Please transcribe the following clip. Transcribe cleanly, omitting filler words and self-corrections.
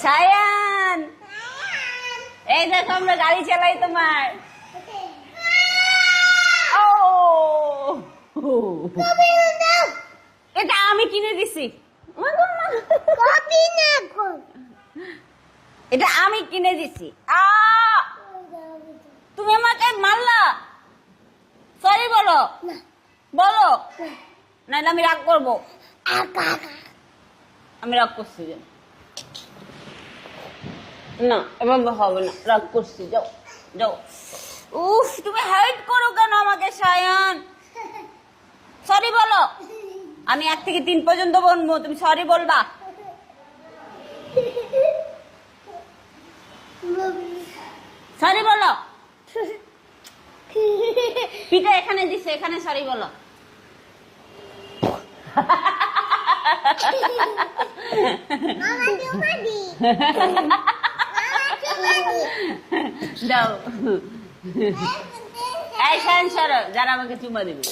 সায়ান, এই দেখো আমরা গাড়ি চালাই তোমার। ও, এটা আমি কিনে দিছি। এটা আমি কিনে দিছি। তুমি আমাকে মারলা, সরি বলো, বলো, নাহলে আমি রাগ করবো। আমি রাগ করছি, না এভাবে হবে না, রাগ করছি, যাও যাও। উফ, তুমি হাইট করো কেন আমাকে সায়ান? সরি বলো। আমি 1 থেকে 3 পর্যন্ত বলবো, তুমি সরি বলবা। সরি বলো। পিঠা এখানে দিছে, এখানে সরি বলো। দাও। এই সায়ান সরো, যারা আমাকে চুমা দিবে।